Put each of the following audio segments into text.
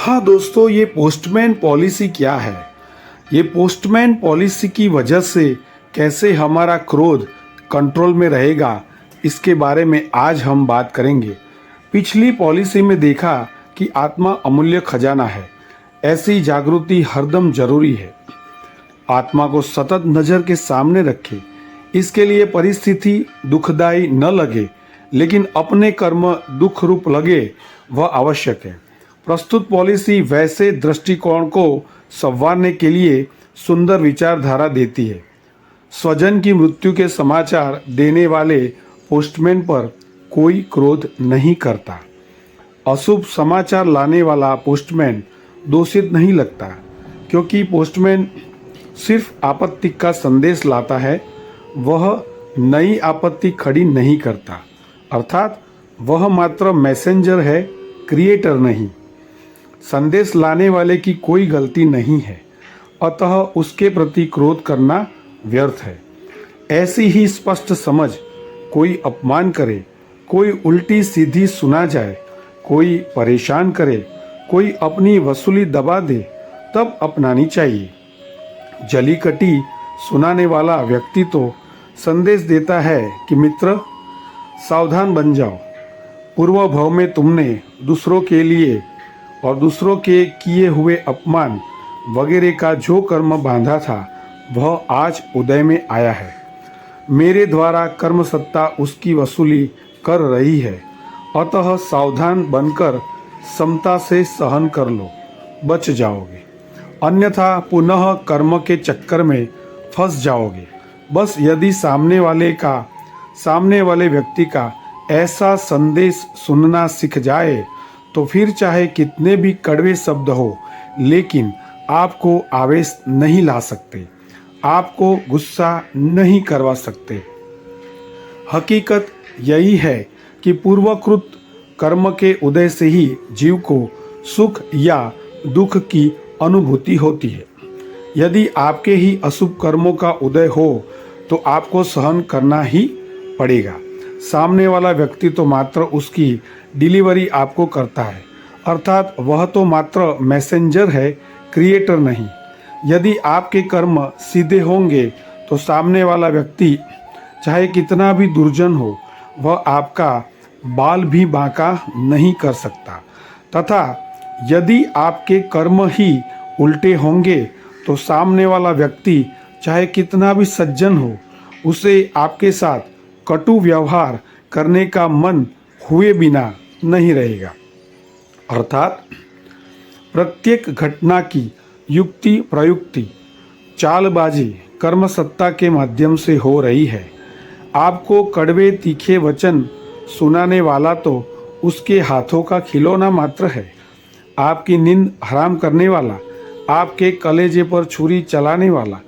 हाँ दोस्तों, ये पोस्टमैन पॉलिसी क्या है? ये पोस्टमैन पॉलिसी की वजह से कैसे हमारा क्रोध कंट्रोल में रहेगा, इसके बारे में आज हम बात करेंगे। पिछली पॉलिसी में देखा कि आत्मा अमूल्य खजाना है, ऐसी जागृति हरदम जरूरी है। आत्मा को सतत नज़र के सामने रखें। इसके लिए परिस्थिति दुखदायी न लगे, लेकिन अपने कर्म दुख रूप लगे, वह आवश्यक है। प्रस्तुत पॉलिसी वैसे दृष्टिकोण को संवारने के लिए सुंदर विचारधारा देती है। स्वजन की मृत्यु के समाचार देने वाले पोस्टमैन पर कोई क्रोध नहीं करता। अशुभ समाचार लाने वाला पोस्टमैन दोषित नहीं लगता, क्योंकि पोस्टमैन सिर्फ आपत्ति का संदेश लाता है, वह नई आपत्ति खड़ी नहीं करता। अर्थात वह मात्र मैसेंजर है, क्रिएटर नहीं। संदेश लाने वाले की कोई गलती नहीं है, अतः उसके प्रति क्रोध करना व्यर्थ है। ऐसी ही स्पष्ट समझ कोई अपमान करे, कोई उल्टी सीधी सुना जाए, कोई परेशान करे, कोई अपनी वसूली दबा दे, तब अपनानी चाहिए। जली कटी सुनाने वाला व्यक्ति तो संदेश देता है कि मित्र, सावधान बन जाओ। पूर्व भव में तुमने दूसरों के लिए और दूसरों के किए हुए अपमान वगैरह का जो कर्म बांधा था, वह आज उदय में आया है। मेरे द्वारा कर्म सत्ता उसकी वसूली कर रही है, अतः सावधान बनकर समता से सहन कर लो, बच जाओगे। अन्यथा पुनः कर्म के चक्कर में फंस जाओगे। बस यदि सामने वाले व्यक्ति का ऐसा संदेश सुनना सीख जाए, तो फिर चाहे कितने भी कड़वे शब्द हो, लेकिन आपको आवेश नहीं ला सकते, आपको गुस्सा नहीं करवा सकते। हकीकत यही है कि पूर्वकृत कर्म के उदय से ही जीव को सुख या दुख की अनुभूति होती है। यदि आपके ही अशुभ कर्मों का उदय हो, तो आपको सहन करना ही पड़ेगा। सामने वाला व्यक्ति तो मात्र उसकी डिलीवरी आपको करता है, अर्थात वह तो मात्र मैसेंजर है, क्रिएटर नहीं। यदि आपके कर्म सीधे होंगे, तो सामने वाला व्यक्ति चाहे कितना भी दुर्जन हो, वह आपका बाल भी बांका नहीं कर सकता। तथा यदि आपके कर्म ही उल्टे होंगे, तो सामने वाला व्यक्ति चाहे कितना भी सज्जन हो, उसे आपके साथ कटु व्यवहार करने का मन हुए बिना नहीं रहेगा। अर्थात प्रत्येक घटना की युक्ति प्रयुक्ति चालबाजी कर्म सत्ता के माध्यम से हो रही है। आपको कड़वे तीखे वचन सुनाने वाला तो उसके हाथों का खिलौना मात्र है। आपकी नींद हराम करने वाला, आपके कलेजे पर छुरी चलाने वाला,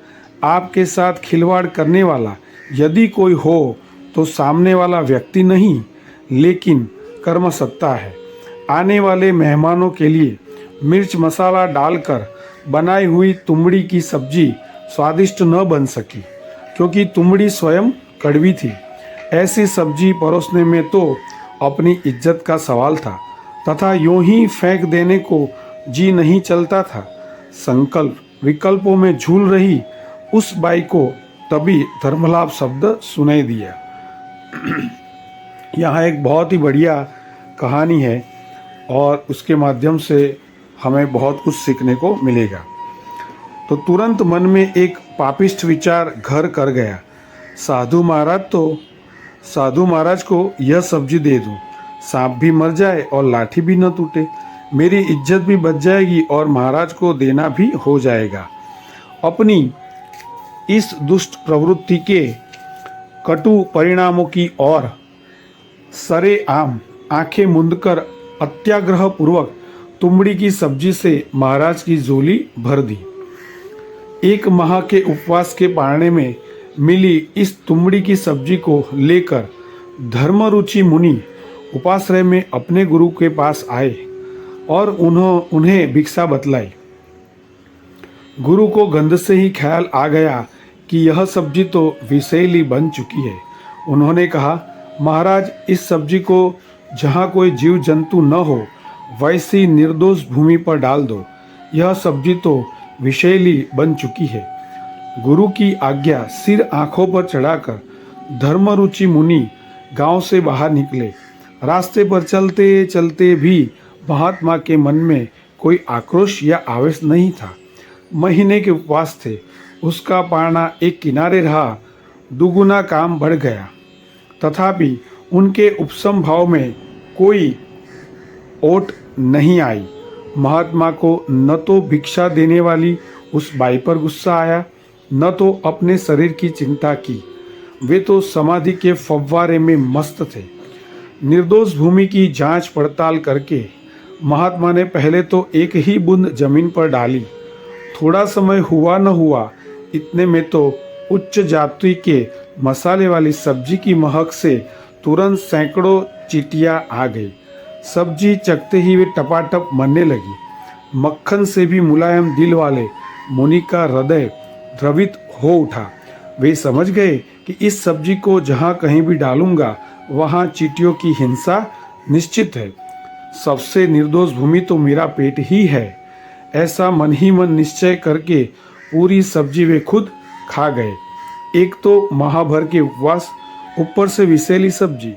आपके साथ खिलवाड़ करने वाला यदि कोई हो, तो सामने वाला व्यक्ति नहीं, लेकिन कर्म सत्ता है। आने वाले मेहमानों के लिए मिर्च मसाला डालकर बनाई हुई तुमड़ी की सब्जी स्वादिष्ट न बन सकी, क्योंकि तुमड़ी स्वयं कड़वी थी। ऐसी सब्जी परोसने में तो अपनी इज्जत का सवाल था, तथा यूं ही फेंक देने को जी नहीं चलता था। संकल्प विकल्पों में झूल रही उस बाई को तभी धर्मलाभ शब्द सुनाई दिया। यहाँ एक बहुत ही बढ़िया कहानी है और उसके माध्यम से हमें बहुत कुछ सीखने को मिलेगा। तो तुरंत मन में एक पापिष्ठ विचार घर कर गया। साधु महाराज को यह सब्जी दे दूं, सांप भी मर जाए और लाठी भी न टूटे, मेरी इज्जत भी बच जाएगी और महाराज को देना भी हो जाएगा। अपनी इस दुष्ट प्रवृत्ति के कटु परिणामों की ओर सरेआम आंखें मूंदकर अत्याग्रह पूर्वक तुमड़ी की सब्जी से महाराज की झोली भर दी। एक माह के उपवास के पारणे में मिली इस तुमड़ी की सब्जी को लेकर धर्मरुचि मुनि उपाश्रय में अपने गुरु के पास आए और उन्हें भिक्षा बतलाई। गुरु को गंध से ही ख्याल आ गया कि यह सब्जी तो विषैली बन चुकी है। उन्होंने कहा, महाराज, इस सब्जी को जहाँ कोई जीव जंतु न हो वैसी निर्दोष भूमि पर डाल दो। यह सब्जी तो विषैली बन चुकी है। गुरु की आज्ञा सिर आंखों पर चढ़ाकर धर्मरुचि मुनि गांव से बाहर निकले। रास्ते पर चलते चलते भी महात्मा के मन में कोई आक्रोश या आवेश नहीं था। महीने के उपवास थे। उसका पाना एक किनारे रहा, दुगुना काम बढ़ गया। तथापि उनके उपशम भाव में कोई ओट नहीं आई। महात्मा को न तो भिक्षा देने वाली उस बाई पर गुस्सा आया, न तो अपने शरीर की चिंता की। वे तो समाधि के फव्वारे में मस्त थे। निर्दोष भूमि की जांच पड़ताल करके महात्मा ने पहले तो एक ही बूंद जमीन पर डाली। थोड़ा समय हुआ न हुआ, इतने में तो उच्च जाति के मसाले वाली सब्जी की महक से तुरंत सैकड़ों चींटियां आ गई। सब्जी चखते ही वे टपाटप मरने लगी। मक्खन से भी मुलायम दिल वाले मुनि का हृदय द्रवित हो उठा। वे समझ गए कि इस सब्जी को जहाँ कहीं भी डालूंगा वहाँ चींटियों की हिंसा निश्चित है। सबसे निर्दोष भूमि तो मेरा पेट ही है। ऐसा मन ही मन निश्चय करके पूरी सब्जी वे खुद खा गए। एक तो महाभर के उपवास, ऊपर से विषैली सब्जी।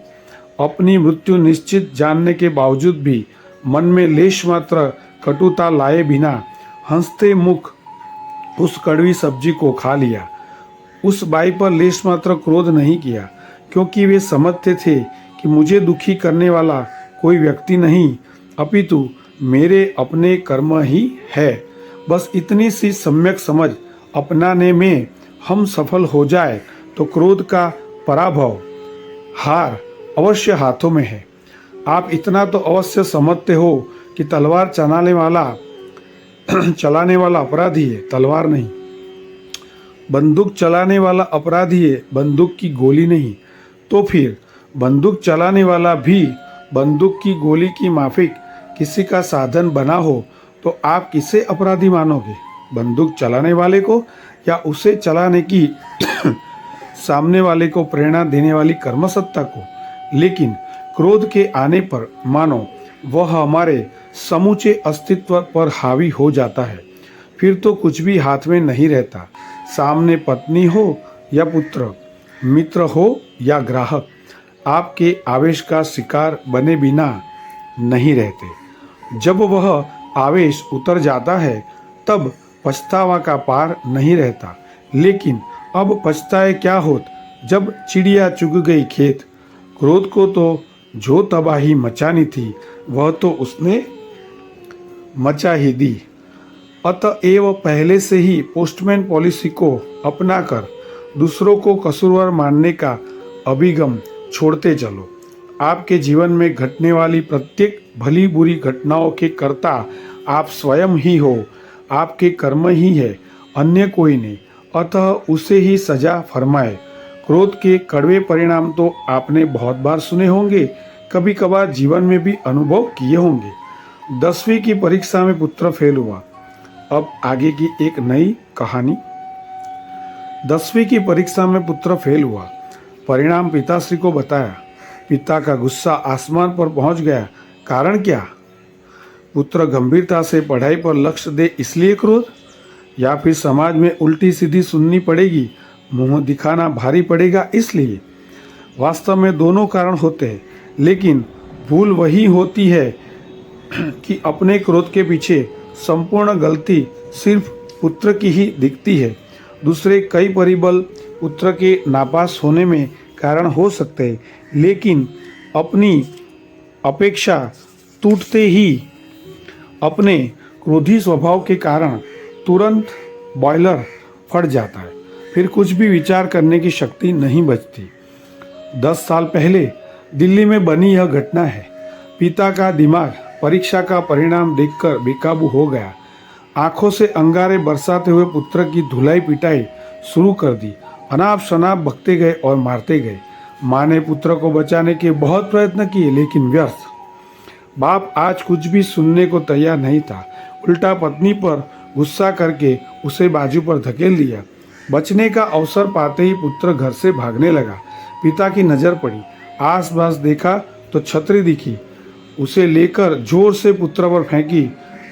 अपनी मृत्यु निश्चित जानने के बावजूद भी मन में लेश मात्र कटुता लाए बिना हंसते मुख उस कड़वी सब्जी को खा लिया। उस बाई पर लेश मात्र क्रोध नहीं किया, क्योंकि वे समझते थे कि मुझे दुखी करने वाला कोई व्यक्ति नहीं, अपितु मेरे अपने कर्म ही है। बस इतनी सी सम्यक समझ अपनाने में हम सफल हो जाए तो क्रोध का पराभव, हार अवश्य हाथों में है। आप इतना तो अवश्य समझते हो कि तलवार चलाने वाला अपराधी है, तलवार नहीं। बंदूक चलाने वाला अपराधी है, बंदूक की गोली नहीं। तो फिर बंदूक चलाने वाला भी बंदूक की गोली की माफिक किसी का साधन बना हो तो आप किसे अपराधी मानोगे? बंदूक चलाने वाले को या उसे चलाने की सामने वाले को प्रेरणा देने वाली कर्मसत्ता को? लेकिन क्रोध के आने पर मानो वह हमारे समूचे अस्तित्व पर हावी हो जाता है। फिर तो कुछ भी हाथ में नहीं रहता। सामने पत्नी हो या पुत्र, मित्र हो या ग्राहक, आपके आवेश का शिकार बने बिना नहीं रहते। जब वह आवेश उतर जाता है तब पछतावा का पार नहीं रहता। लेकिन अब पछताए क्या होत जब चिड़िया चुग गई खेत। क्रोध को तो जो तबाही मचानी थी वह तो उसने मचा ही दी। अतएव पहले से ही पोस्टमैन पॉलिसी को अपनाकर दूसरों को कसूरवार मानने का अभिगम छोड़ते चलो। आपके जीवन में घटने वाली प्रत्येक भली बुरी घटनाओं के कर्ता आप स्वयं ही हो। आपके कर्म ही है, अन्य कोई नहीं। अतः उसे ही सजा फरमाए। क्रोध के कड़वे परिणाम तो आपने बहुत बार सुने होंगे, कभी कभार जीवन में भी अनुभव किए होंगे। 10वीं की परीक्षा में पुत्र फेल हुआ। अब आगे की एक नई कहानी। 10वीं की परीक्षा में पुत्र फेल हुआ। परिणाम पिताश्री को बताया। पिता का गुस्सा आसमान पर पहुंच गया। कारण क्या? पुत्र गंभीरता से पढ़ाई पर लक्ष्य दे इसलिए क्रोध, या फिर समाज में उल्टी सीधी सुननी पड़ेगी, मुंह दिखाना भारी पड़ेगा इसलिए? वास्तव में दोनों कारण होते हैं, लेकिन भूल वही होती है कि अपने क्रोध के पीछे संपूर्ण गलती सिर्फ पुत्र की ही दिखती है। दूसरे कई परिबल पुत्र के नापास होने में कारण हो सकते हैं, लेकिन अपनी अपेक्षा टूटते ही अपने क्रोधी स्वभाव के कारण तुरंत बॉयलर फट जाता है। फिर कुछ भी विचार करने की शक्ति नहीं बचती। 10 साल पहले दिल्ली में बनी यह घटना है। पिता का दिमाग परीक्षा का परिणाम देखकर बेकाबू हो गया। आंखों से अंगारे बरसाते हुए पुत्र की धुलाई पिटाई शुरू कर दी। अनाप शनाप बकते गए और मारते गए। माँ ने पुत्र को बचाने के बहुत प्रयत्न किए, लेकिन व्यर्थ। बाप आज कुछ भी सुनने को तैयार नहीं था। उल्टा पत्नी पर गुस्सा करके उसे बाजू पर धकेल दिया। बचने का अवसर पाते ही पुत्र घर से भागने लगा। पिता की नज़र पड़ी। आसपास देखा तो छतरी दिखी। उसे लेकर जोर से पुत्र पर फेंकी।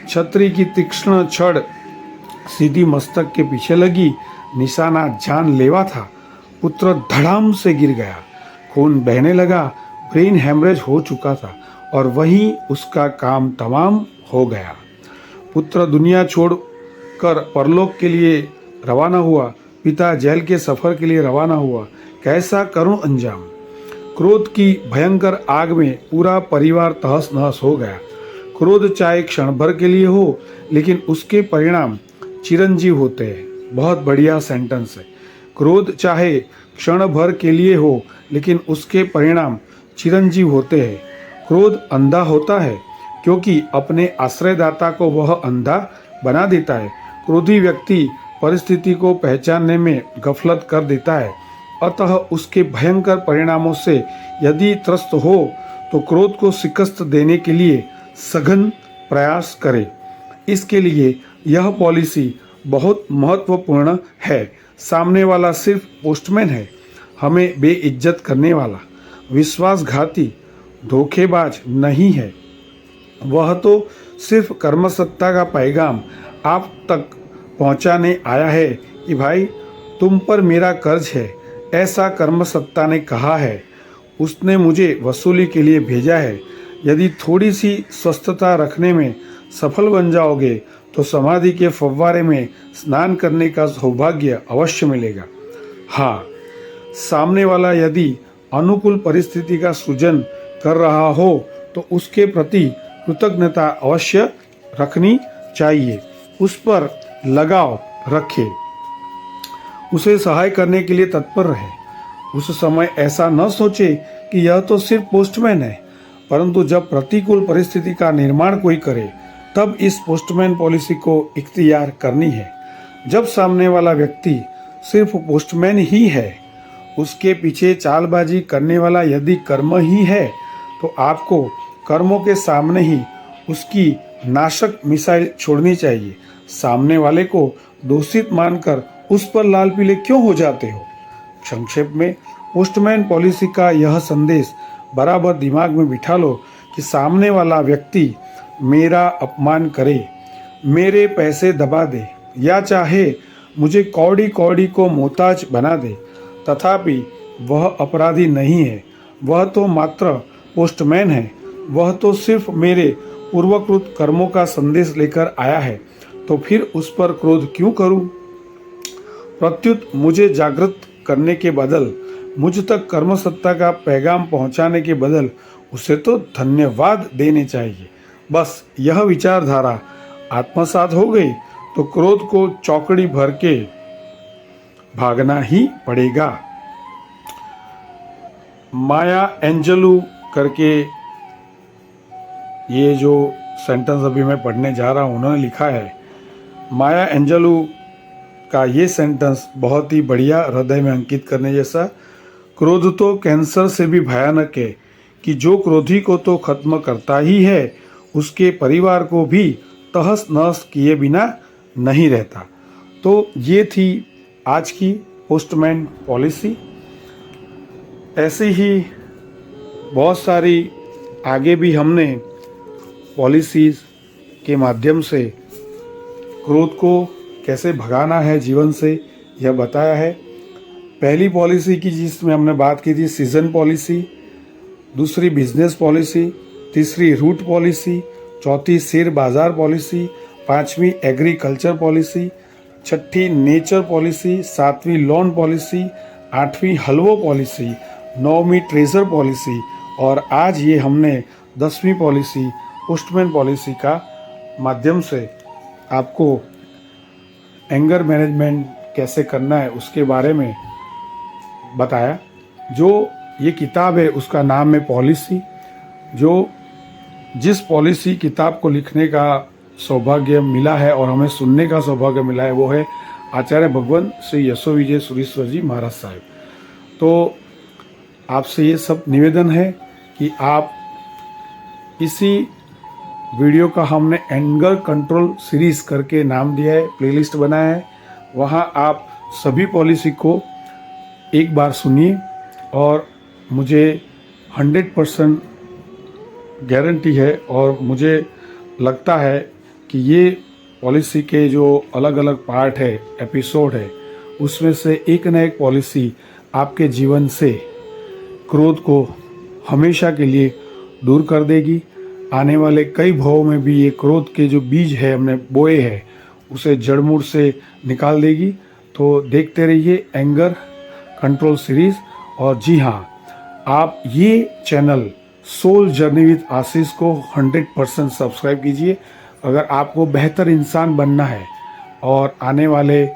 छतरी की तीक्ष्ण छड़ सीधी मस्तक के पीछे लगी। निशाना जानलेवा था। पुत्र धड़ाम से गिर गया। खून बहने लगा। ब्रेन हेमरेज हो चुका था और वहीं उसका काम तमाम हो गया। पुत्र दुनिया छोड़कर परलोक के लिए रवाना हुआ। पिता जेल के सफर के लिए रवाना हुआ। कैसा करुण अंजाम! क्रोध की भयंकर आग में पूरा परिवार तहस नहस हो गया। क्रोध चाहे क्षण भर के लिए हो, लेकिन उसके परिणाम चिरंजीव होते हैं। बहुत बढ़िया सेंटेंस है। क्रोध चाहे क्षण भर के लिए हो, लेकिन उसके परिणाम चिरंजीव होते हैं। क्रोध अंधा होता है, क्योंकि अपने आश्रयदाता को वह अंधा बना देता है। क्रोधी व्यक्ति परिस्थिति को पहचानने में गफलत कर देता है। अतः उसके भयंकर परिणामों से यदि त्रस्त हो तो क्रोध को शिकस्त देने के लिए सघन प्रयास करे। इसके लिए यह पॉलिसी बहुत महत्वपूर्ण है। सामने वाला सिर्फ पोस्टमैन है, हमें बेइज्जत करने वाला, विश्वासघाती, धोखेबाज नहीं है। वह तो सिर्फ कर्मसत्ता का पैगाम आप तक पहुंचाने आया है कि भाई तुम पर मेरा कर्ज है, ऐसा कर्मसत्ता ने कहा है। उसने मुझे वसूली के लिए भेजा है। यदि थोड़ी सी स्वस्थता रखने में सफल बन जाओगे तो समाधि के फव्वारे में स्नान करने का सौभाग्य अवश्य मिलेगा। हाँ, सामने वाला यदि अनुकूल परिस्थिति का सृजन कर रहा हो तो उसके प्रति कृतज्ञता अवश्य रखनी चाहिए। उस पर लगाव रखे, उसे सहाय करने के लिए तत्पर रहे। उस समय ऐसा न सोचे कि यह तो सिर्फ पोस्टमैन है, परंतु जब प्रतिकूल परिस्थिति का निर्माण कोई करे तब इस पोस्टमैन पॉलिसी को इख्तियार करनी है। जब सामने वाला व्यक्ति सिर्फ पोस्टमैन ही है, उसके पीछे चालबाजी करने वाला यदि कर्म ही है, तो आपको कर्मों के सामने ही उसकी नाशक मिसाइल छोड़नी चाहिए। सामने वाले को दोषित मानकर उस पर लाल पीले क्यों हो जाते हो? संक्षेप में पोस्टमैन पॉलिसी का यह संदेश बराबर दिमाग में बिठा लो कि सामने वाला व्यक्ति मेरा अपमान करे, मेरे पैसे दबा दे या चाहे मुझे कौड़ी कौड़ी को मोहताज बना दे, तथापि वह अपराधी नहीं है। वह तो मात्र पोस्टमैन है। वह तो सिर्फ मेरे पूर्वकृत कर्मों का संदेश लेकर आया है, तो फिर उस पर क्रोध क्यों करूं? प्रत्युत मुझे जागृत करने के बदल, मुझ तक कर्मसत्ता का पैगाम पहुंचाने के बदल उसे तो धन्यवाद देने चाहिए। बस यह विचारधारा आत्मसात हो गई तो क्रोध को चौकड़ी भर के भागना ही पड़ेगा। माया एंजेलू करके ये जो सेंटेंस अभी मैं पढ़ने जा रहा हूँ, उन्होंने लिखा है। माया एंजेलू का ये सेंटेंस बहुत ही बढ़िया, हृदय में अंकित करने जैसा। क्रोध तो कैंसर से भी भयानक है कि जो क्रोधी को तो खत्म करता ही है, उसके परिवार को भी तहस नहस किए बिना नहीं रहता। तो ये थी आज की पोस्टमैन पॉलिसी। ऐसे ही बहुत सारी आगे भी हमने पॉलिसीज़ के माध्यम से क्रोध को कैसे भगाना है जीवन से, यह बताया है। पहली पॉलिसी की जिसमें हमने बात की थी सीजन पॉलिसी, दूसरी बिजनेस पॉलिसी, तीसरी रूट पॉलिसी, चौथी शेयर बाजार पॉलिसी, पांचवी एग्रीकल्चर पॉलिसी, छठी नेचर पॉलिसी, सातवीं लोन पॉलिसी, आठवीं हलवो पॉलिसी, नौवीं ट्रेजर पॉलिसी और आज ये हमने 10वीं पॉलिसी पोस्टमैन पॉलिसी का माध्यम से आपको एंगर मैनेजमेंट कैसे करना है उसके बारे में बताया। जो ये किताब है उसका नाम है पॉलिसी। जो जिस पॉलिसी किताब को लिखने का सौभाग्य मिला है और हमें सुनने का सौभाग्य मिला है वो है आचार्य भगवान श्री यशो विजय सुरेश्वर जी महाराज साहब। तो आपसे ये सब निवेदन है कि आप इसी वीडियो का हमने एंगर कंट्रोल सीरीज़ करके नाम दिया है, प्लेलिस्ट बनाया है, वहाँ आप सभी पॉलिसी को एक बार सुनिए और मुझे 100% गारंटी है और मुझे लगता है कि ये पॉलिसी के जो अलग अलग पार्ट है, एपिसोड है, उसमें से एक न एक पॉलिसी आपके जीवन से क्रोध को हमेशा के लिए दूर कर देगी। आने वाले कई भावों में भी ये क्रोध के जो बीज है हमने बोए हैं उसे जड़मूल से निकाल देगी। तो देखते रहिए एंगर कंट्रोल सीरीज। और जी हाँ, आप ये चैनल सोल जर्नी विद आशीष को 100% सब्सक्राइब कीजिए। अगर आपको बेहतर इंसान बनना है और आने वाले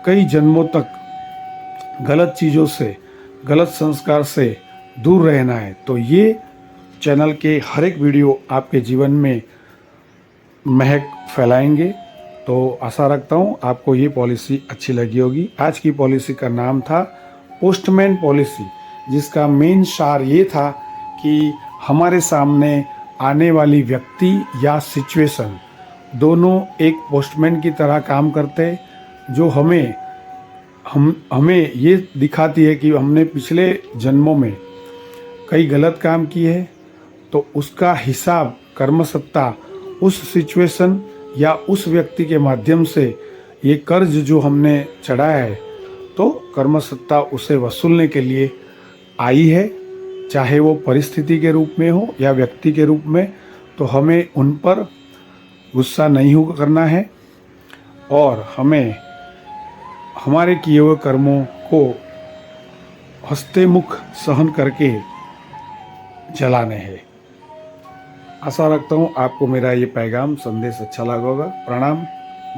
कई जन्मों तक गलत चीज़ों से, गलत संस्कार से दूर रहना है, तो ये चैनल के हर एक वीडियो आपके जीवन में महक फैलाएंगे। तो आशा रखता हूँ आपको ये पॉलिसी अच्छी लगी होगी। आज की पॉलिसी का नाम था पोस्टमैन पॉलिसी, जिसका मेन सार ये था कि हमारे सामने आने वाली व्यक्ति या सिचुएशन दोनों एक पोस्टमैन की तरह काम करते, जो हमें ये दिखाती है कि हमने पिछले जन्मों में कई गलत काम किए हैं, तो उसका हिसाब कर्मसत्ता उस सिचुएशन या उस व्यक्ति के माध्यम से ये कर्ज जो हमने चढ़ाया है, तो कर्मसत्ता उसे वसूलने के लिए आई है, चाहे वो परिस्थिति के रूप में हो या व्यक्ति के रूप में। तो हमें उन पर गुस्सा नहीं करना है और हमें हमारे किए हुए कर्मों को हंसते मुख सहन करके चलाने हैं। आशा रखता हूँ आपको मेरा ये पैगाम संदेश अच्छा लगा होगा। प्रणाम,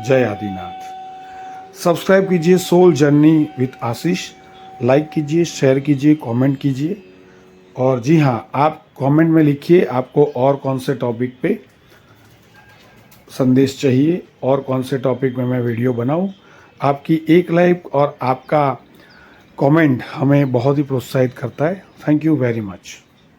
जय आदिनाथ। सब्सक्राइब कीजिए soul journey with Ashish, like कीजिए, शेयर कीजिए, कमेंट कीजिए। और जी हाँ, आप कमेंट में लिखिए आपको और कौन से टॉपिक पे संदेश चाहिए और कौन से टॉपिक में मैं वीडियो बनाऊं। आपकी एक लाइक और आपका कमेंट हमें बहुत ही प्रोत्साहित करता है। Thank you very much.